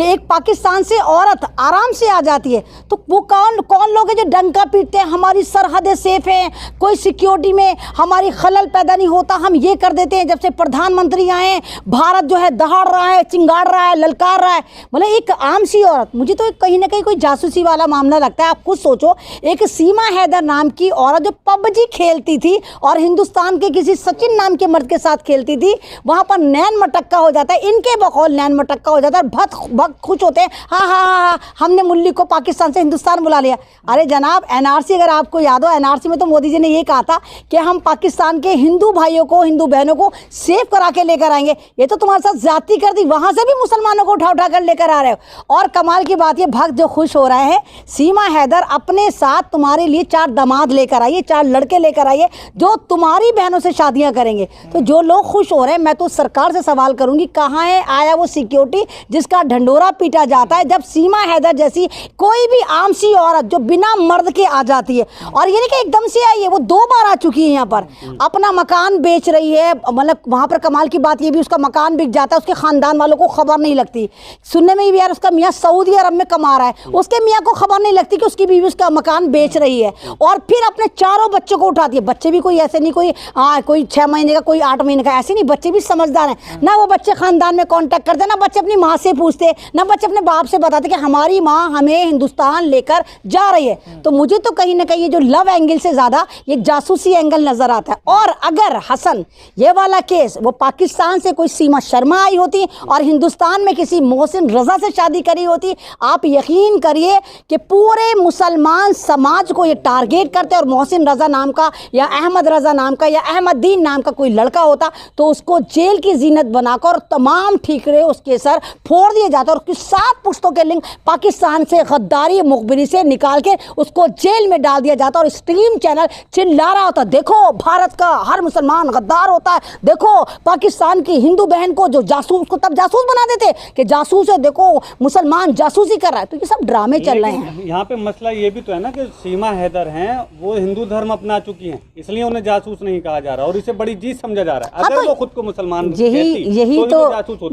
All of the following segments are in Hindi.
कि एक पाकिस्तान से औरत आराम से आ जाती है, तो वो कौन लोग हैं जो डंका पीटते हैं हमारी सरहदें सेफ हैं, कोई सिक्योरिटी में हमारी खलल पैदा नहीं होता, हम ये कर देते हैं। जब से प्रधानमंत्री आए भारत जो है दहाड़ रहा है, चिंगाड़ रहा है, ललकार रहा है। मतलब एक आम सी औरत, मुझे तो कहीं ना कहीं कोई जासूसी वाला मामला लगता है। आप खुद सोचो, एक सीमा हैदर नाम की औरत जो पबजी खेलती थी और हिंदुस्तान के किसी सचिन नाम के मर्द के साथ खेलती थी, वहाँ पर नैन मटक्का हो जाता है, इनके बकौल नैन मटक्का हो जाता है, बहुत खुश होते हैं, हाँ हाँ हाँ हमने मुल्ली को पाकिस्तान से हिंदुस्तान बुला लिया। अरे जनाब, एनआरसी अगर आपको याद हो, एनआरसी में तो मोदी जी ने ये कहा था कि हम पाकिस्तान के हिंदू भाइयों को, हिंदू बहनों को सेफ करा के लेकर आएंगे। ये तो तुम्हारे साथ ज्यादती कर दी, वहाँ से भी मुसलमानों को उठा कर लेकर आ रहे हो। और कमाल की बात ये, भक्त जो खुश हो रहे हैं, सीमा हैदर अपने साथ तुम्हारे लिए 4 दामाद लेकर आइए, 4 लड़के लेकर आइए जो तुम्हारी बहनों से शादियां करेंगे। तो जो लोग खुश हो रहे हैं, मैं तो सरकार से सवाल करूंगी, कहाँ है आया वो सिक्योरिटी जिसका ढंडोरा पीटा जाता है जब सीमा हैदर जैसी कोई भी आम सी औरत जो बिना मर्द के आ जाती है। और ये नहीं कि एकदम से आई है, वो 2 बार आ चुकी है यहाँ पर, अपना मकान बेच रही है। मतलब वहाँ पर कमाल की बात ये भी, उसका मकान बिक जाता है, उसके खानदान वालों को खबर नहीं लगती। सुनने में भी यार उसका मियाँ सऊदी अरब में कमा रहा है, उसके मियाँ को खबर नहीं लगती कि उसकी बीवी उसका मकान बेच रही है। और फिर अपने 4 बच्चों को उठाती है। बच्चे भी कोई ऐसे नहीं कोई 6 महीने का, कोई 8 महीने का, ऐसे नहीं, बच्चे भी समझदार हैं ना। वो बच्चे खानदान में कांटेक्ट करते, ना बच्चे अपनी माँ से पूछते, ना बच्चे अपने बाप से बताते कि हमारी माँ हमें हिंदुस्तान लेकर जा रही है। तो मुझे तो कहीं ना कहीं ये जो लव एंगल से ज़्यादा ये जासूसी एंगल नज़र आता है। और अगर हसन ये वाला केस वो पाकिस्तान से कोई सीमा शर्मा आई होती और हिंदुस्तान में किसी मोहसिन रज़ा से शादी करी होती, आप यकीन करिए कि पूरे मुसलमान समाज को ये टारगेट करते। और मोहसिन रज़ा नाम का या अहमद रज़ा नाम का या अहमदीन नाम का कोई लड़का होता तो उसको जेल की जीनत बनाकर तमाम ठीकरे उसके सर फोड़ दिए जाते और उसकी 7 पुश्तों के लिंक पाकिस्तान से गद्दारी मुखबिरी से निकाल के उसको जेल में डाल दिया जाता। और स्ट्रीम चैनल चिल्ला रहा होता, देखो भारत का हर मुसलमान गद्दार होता है, देखो पाकिस्तान की हिंदू बहन को जो जासूस, को तब जासूस बना देते कि जासूस है, देखो मुसलमान जासूसी कर रहा है। तो ये सब ड्रामे चल रहे हैं। यहाँ पे मसला ये भी तो है ना कि सीमा हैदर हैं, वो हिंदू धर्म अपना चुकी हैं, इसलिए उन्हें जासूस नहीं कहा जा रहा और इसे बड़ी चीज समझा जा रहा है। अगर वो खुद को मुसलमान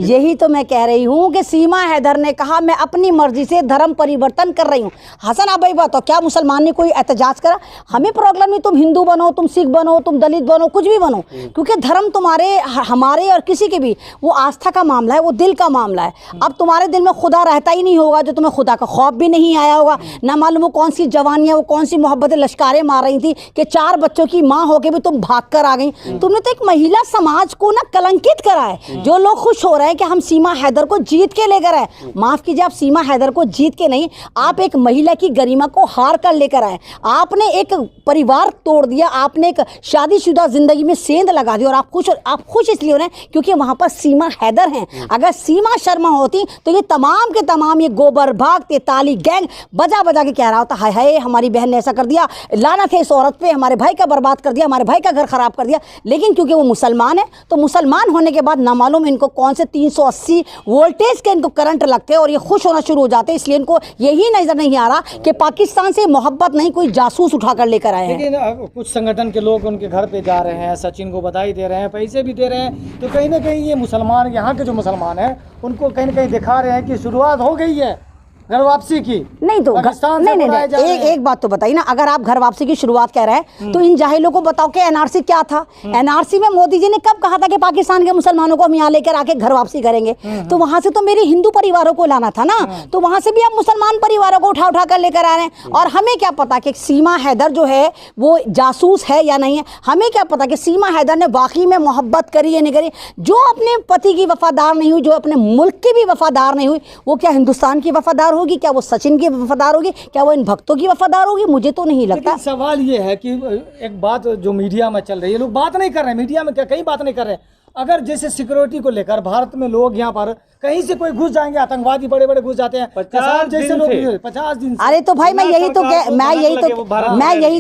यही तो मैं कह रही हूँ कि सीमा हैदर ने कहा मैं अपनी मर्जी से धर्म परिवर्तन कर रही हूँ। हसन आप भाई बताओ, क्या मुसलमान ने कोई एहतजाज करा? हमें प्रॉब्लम नहीं, तुम हिंदू बनो, तुम सिख बनो, तुम दलित बनो, कुछ भी बनो, क्योंकि धर्म तुम्हारे, हमारे और किसी के भी वो आस्था का मामला है, वो दिल का मामला है। अब तुम्हारे दिल में खुदा रहता ही नहीं होगा, जो तुम्हें खुदा का खौफ भी नहीं आया होगा, ना मालूम वो कौन सी जवानियाँ, वो कौन सी मोहब्बतें लश्कारें मार रही थी कि 4 बच्चों की माँ होके भी तुम भाग कर आ गई। तुमने तो एक महिला समाज को ना कलंकित करा है। जो लोग खुश हो रहे हैं कि हम सीमा हैदर को जीत के लेकर आए, माफ कीजिए, आप सीमा हैदर को जीत के नहीं, आप एक महिला की गरिमा को हार कर लेकर आए। आपने एक परिवार तोड़ दिया, आपने एक शादीशुदा जिंदगी में सेंध लगा दी। और आप खुश इसलिए हो रहे हैं क्योंकि वहां पर सीमा हैदर हैं। अगर सीमा शर्मा होती तो ये तमाम के तमाम ये गोबर भाग तेताली गैंग बजा बजा के कह रहा होता, हाय हाय हमारी बहन ने ऐसा कर दिया, लानत है इस औरत पे, हमारे भाई का बर्बाद कर दिया, हमारे भाई का घर खराब कर दिया। लेकिन क्योंकि वो मुसलमान है, तो मुसलमान होने के बाद ना मालूम इनको कौन से 380 वोल्टेज के इनको करंट लगते हैं और ये खुश होना शुरू हो जाते हैं। इसलिए इनको यही नजर नहीं आ रहा कि पाकिस्तान से मोहब्बत नहीं, कोई जासूस उठाकर लेकर आए हैं। लेकिन कुछ संगठन के लोग उनके घर पे जा रहे हैं, सचिन को बधाई दे रहे हैं, पैसे भी दे रहे हैं, तो कहीं ना कहीं ये मुसलमान, यहाँ के जो मुसलमान हैं उनको कहीं ना कहीं दिखा रहे हैं कि शुरुआत हो गई है घर वापसी की। नहीं तो नहीं, एक बात तो बताइए ना, अगर आप घर वापसी की शुरुआत कह रहे हैं तो इन जाहिलों को बताओ कि एनआरसी क्या था। एनआरसी में मोदी जी ने कब कहा था कि पाकिस्तान के मुसलमानों को हम यहाँ लेकर आके घर वापसी करेंगे? तो वहां से तो मेरे हिंदू परिवारों को लाना था ना, तो वहां से भी आप मुसलमान परिवारों को उठा कर लेकर आ रहे हैं। और हमें क्या पता कि सीमा हैदर जो है वो जासूस है या नहीं है? हमें क्या पता कि सीमा हैदर ने वाकई में मोहब्बत करी या नहीं करी? जो अपने पति की वफादार नहीं हुई, जो अपने मुल्क की भी वफादार नहीं हुई, वो क्या हिंदुस्तान की वफादार होगी? क्या वो सचिन की वफादार होगी? क्या वो इन भक्तों की वफादार होगी? मुझे तो नहीं लगता। सवाल ये है कि एक बात जो मीडिया में चल रही है, लोग बात नहीं कर रहे हैं, मीडिया में क्या कहीं बात नहीं कर रहे हैं। अगर जैसे सिक्योरिटी को लेकर भारत में लोग यहाँ पर कहीं से कोई घुस जाएंगे, आतंकवादी बड़े बड़े घुस जाते हैं, 50 जैसे लोग 50 दिन से। अरे तो भाई मैं यही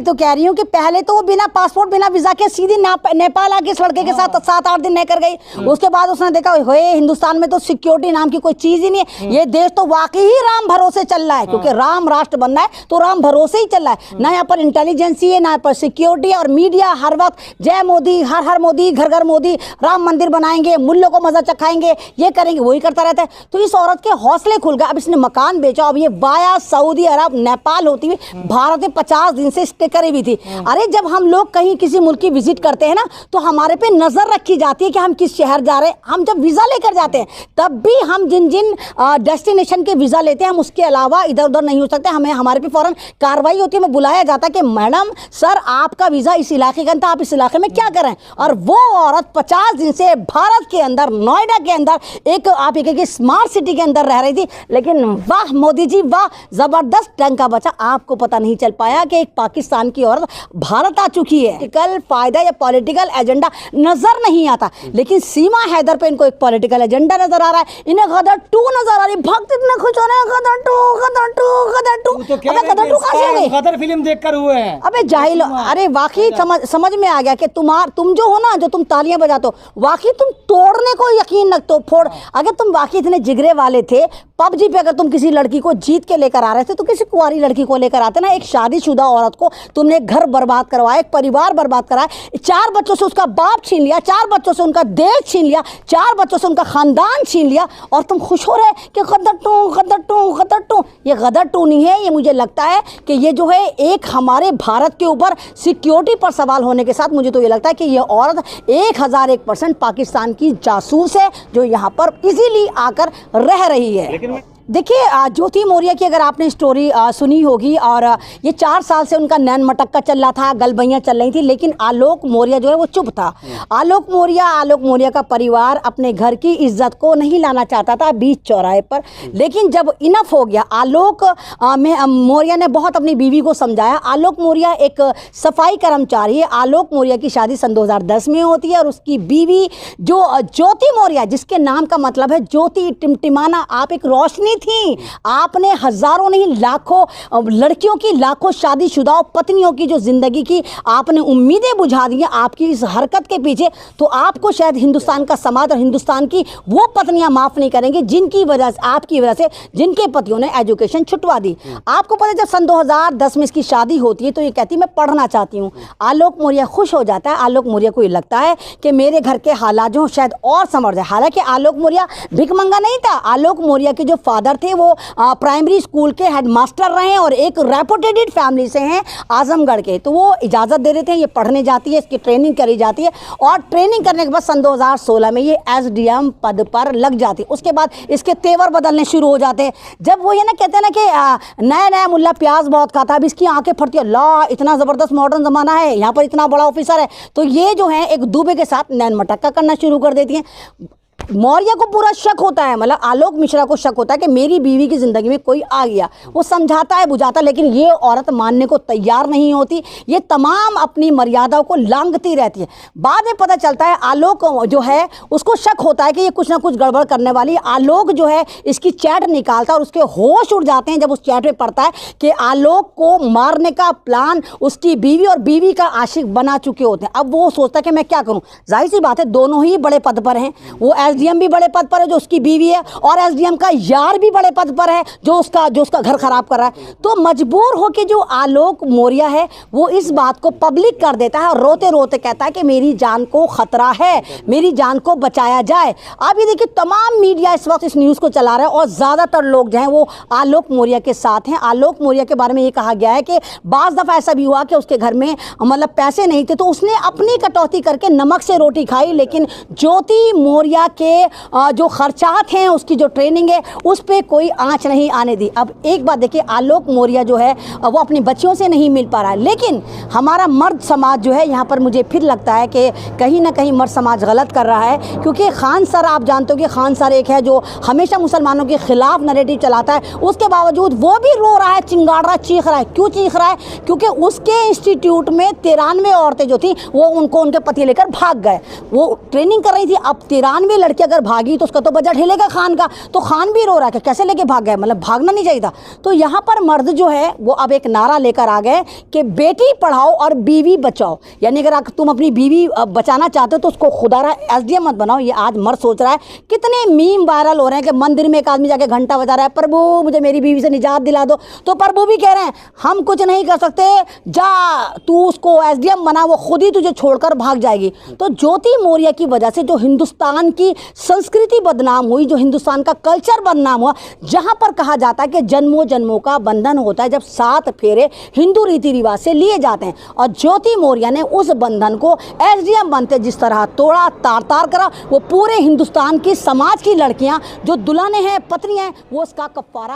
तो कह रही हूँ कि पहले तो वो बिना पासपोर्ट बिना वीजा के सीधी नेपाल आके इस लड़के के साथ 7-8 दिन रहकर गई। उसके बाद उसने देखा हिंदुस्तान में तो सिक्योरिटी नाम की कोई चीज ही नहीं है, ये देश तो वाकई ही राम भरोसे चल रहा है, क्योंकि राम राष्ट्र बनना है तो राम भरोसे ही चल रहा है ना। यहाँ पर इंटेलिजेंसी है, ना यहाँ पर सिक्योरिटी और मीडिया हर वक्त जय मोदी, हर हर मोदी, घर घर मोदी, राम राम मंदिर बनाएंगे, मुल्लों को मजा चखाएंगे, ये करेंगे, वही करता रहता है। तो इस औरत के हौसले खुल गए। अब इसने मकान बेचा, अब ये वाया सऊदी अरब नेपाल होती हुई भारत में 50 दिन से स्टे करे हुई थी। अरे जब हम लोग कहीं किसी मुल्क की विजिट करते हैं ना, तो हमारे पे नजर रखी जाती है कि हम किस शहर जा रहे हैं। हम जब वीजा लेकर जाते हैं तब भी हम जिन जिन डेस्टिनेशन के वीजा लेते हैं, हम उसके अलावा इधर उधर नहीं हो सकते। हमें हमारे पे फौरन कार्रवाई होती है, हमें बुलाया जाता है कि मैडम सर आपका वीजा इस इलाके का था, आप इस इलाके में क्या कर रहे हैं। और वो औरत 50 दिन से भारत के अंदर, नोएडा के अंदर, एक आप एक स्मार्ट सिटी के अंदर रह रही थी। लेकिन वाह मोदी जी वाह, जबरदस्त डंका बचा। आपको पता नहीं चल पाया कि एक पाकिस्तान की औरत भारत आ चुकी है। पॉलिटिकल फायदा या पॉलिटिकल एजेंडा नजर नहीं आता, लेकिन सीमा हैदर पे इनको एक पॉलिटिकल एजेंडा नजर आ रहा है। इन्हें गदर 2 नजर आ रही। भक्त इतने खुश हो रहे हैं, गदर 2 गदर 2 गदर 2। तो क्या गदर 2 कहां से आ गई? गदर फिल्म देखकर हुए हैं। अबे जाहिल, अरे वाकई समझ में आ गया कि तुम जो हो ना, जो तुम तालियां बजाते हो, वाकई तुम तोड़ने को यकीन रखते हो, फोड़। अगर तुम वाकई इतने जिगरे वाले थे, पबजी पे अगर तुम किसी लड़की को जीत के लेकर आ रहे थे तो किसी कुंवारी लड़की को लेकर आते ना। एक शादीशुदा औरत को तुमने घर बर्बाद करवाया, एक परिवार बर्बाद कराया, 4 बच्चों से उसका बाप छीन लिया, 4 बच्चों से उनका देश छीन लिया, 4 बच्चों से उनका खानदान छीन लिया, और तुम खुश हो रहे कि गदर 2 गदर 2 गदर 2। ये गदर 2 नहीं है, ये मुझे लगता है कि ये जो है एक हमारे भारत के ऊपर सिक्योरिटी पर सवाल होने के साथ मुझे तो ये लगता है कि ये औरत 1001% पाकिस्तान की जासूस है, जो यहाँ पर इजीली आकर रह रही है। देखिए ज्योति मौर्य की अगर आपने स्टोरी सुनी होगी, और ये 4 साल से उनका नैन मटक्का चल रहा था, गलबैयाँ चल रही थी, लेकिन आलोक मौर्य जो है वो चुप था। आलोक मौर्य का परिवार अपने घर की इज्जत को नहीं लाना चाहता था बीच चौराहे पर। लेकिन जब इनफ हो गया, आलोक मौर्य ने बहुत अपनी बीवी को समझाया। आलोक मौर्य एक सफाई कर्मचारी है। आलोक मौर्य की शादी सन 2010 में होती है, और उसकी बीवी जो ज्योति मौर्य, जिसके नाम का मतलब है ज्योति टिमटिमाना, आप एक रोशनी थी। आपने हजारों नहीं लाखों लड़कियों की, लाखों शादीशुदा पत्नियों की जो जिंदगी की आपने उम्मीदें बुझा दी हैं आपकी इस हरकत के पीछे। तो आपको शायद हिंदुस्तान का समाज और हिंदुस्तान की वो पत्नियां माफ नहीं करेंगे जिनकी वजह से, आपकी वजह से, जिनके पतियों ने एजुकेशन छुटवा दी। आपको पता है जब सन 2010 में इसकी शादी होती है तो ये कहती मैं पढ़ना चाहती हूँ। आलोक मौर्य खुश हो जाता है। आलोक मौर्य को ये लगता है कि मेरे घर के हालात जो शायद और संवर जाए। हालांकि आलोक मौर्य भिखमंगा नहीं था। आलोक मौर्य के जो फादर थे वो प्राइमरी स्कूल के हेडमास्टर रहे हैं और एक रेपुटेड फैमिली से हैं, आजमगढ़ के। तो वो इजाज़त दे देते हैं, ये पढ़ने जाती है, इसकी ट्रेनिंग करी जाती है, और ट्रेनिंग करने के बाद सन 2016 में ये SDM पद पर लग जाती है। उसके बाद इसके तेवर बदलने शुरू हो जाते हैं। जब वो ये ना कहते हैं ना कि नया नया मुल्ला प्याज बहुत खाता है, अब इसकी आंखें फटती है, ला इतना ज़बरदस्त मॉडर्न ज़माना है, यहाँ पर इतना बड़ा ऑफिसर है। तो ये जो है एक दूबे के साथ नैन मटक्का करना शुरू कर देती हैं। मौर्य को पूरा शक होता है, मतलब आलोक मिश्रा को शक होता है कि मेरी बीवी की ज़िंदगी में कोई आ गया। वो समझाता है, बुझाता है, लेकिन ये औरत मानने को तैयार नहीं होती। ये तमाम अपनी मर्यादाओं को लांघती रहती है। बाद में पता चलता है आलोक जो है उसको शक होता है कि ये कुछ ना कुछ गड़बड़ करने वाली है। आलोक जो है इसकी चैट निकालता है और उसके होश उड़ जाते हैं जब उस चैट में पढ़ता है कि आलोक को मारने का प्लान उसकी बीवी और बीवी का आशिक बना चुके होते हैं। अब वो सोचता है कि मैं क्या करूँ। जाहिर सी बात है दोनों ही बड़े पद पर हैं। वो SDM भी बड़े पद पर है जो उसकी बीवी है, और SDM का यार भी बड़े पद पर है जो उसका घर खराब कर रहा है। तो मजबूर होकर जो आलोक मौर्य है वो इस बात को पब्लिक कर देता है और रोते रोते कहता है कि मेरी जान को खतरा है, मेरी जान को बचाया जाए। आप ये देखिए तमाम मीडिया इस वक्त इस न्यूज़ को चला रहा है और ज़्यादातर लोग जो हैं वो आलोक मौर्य के साथ हैं। आलोक मौर्य के बारे में ये कहा गया है कि बाज़ दफ़ा ऐसा भी हुआ कि उसके घर में मतलब पैसे नहीं थे तो उसने अपनी कटौती करके नमक से रोटी खाई, लेकिन ज्योति मौर्य के जो खर्चात हैं, उसकी जो ट्रेनिंग है, उस पर कोई आंच नहीं आने दी। अब एक बात देखिए, आलोक मौर्य जो है वो अपनी बच्चियों से नहीं मिल पा रहा है, लेकिन हमारा मर्द समाज जो है यहाँ पर मुझे फिर लगता है कि कहीं ना कहीं मर्द समाज गलत कर रहा है। क्योंकि खान सर, आप जानते हो कि खान सर एक है जो हमेशा मुसलमानों के खिलाफ नैरेटिव चलाता है, उसके बावजूद वो भी रो रहा है, चिंगाड़ रहा है, चीख रहा है। क्यों चीख रहा है? क्योंकि उसके इंस्टीट्यूट में 93 औरतें जो थी वो उनके पति लेकर भाग गए। वो ट्रेनिंग कर रही थी, अब 93 लड़की लड़की अगर भागी तो उसका तो बजट हिलेगा खान का। तो खान भी रो रहा है कि कैसे लेके भाग गए, मतलब भागना नहीं चाहिए था। तो यहाँ पर मर्द जो है वो अब एक नारा लेकर आ गए कि बेटी पढ़ाओ और बीवी बचाओ। यानी अगर तुम अपनी बीवी बचाना चाहते हो तो उसको खुदारा एसडीएम मत बनाओ। ये आज मर्द सोच रहा है। कितने मीम वायरल हो रहे हैं कि मंदिर में एक आदमी जाके घंटा बजा रहा है, प्रभु मुझे मेरी बीवी से निजात दिला दो। तो प्रभु भी कह रहे हैं हम कुछ नहीं कर सकते, जा तू उसको एसडीएम बना, वो खुद ही तुझे छोड़कर भाग जाएगी। तो ज्योति मौर्य की वजह से जो हिंदुस्तान की संस्कृति बदनाम हुई, जो हिंदुस्तान का कल्चर बदनाम हुआ, जहां पर कहा जाता है कि जन्मों जन्मों का बंधन होता है जब 7 फेरे हिंदू रीति रिवाज से लिए जाते हैं, और ज्योति मौर्य ने उस बंधन को एसडीएम बनते जिस तरह तोड़ा, तार तार करा, वो पूरे हिंदुस्तान की समाज की लड़कियां जो दुल्हनें हैं, पत्नियां हैं, वो उसका कफ्फारा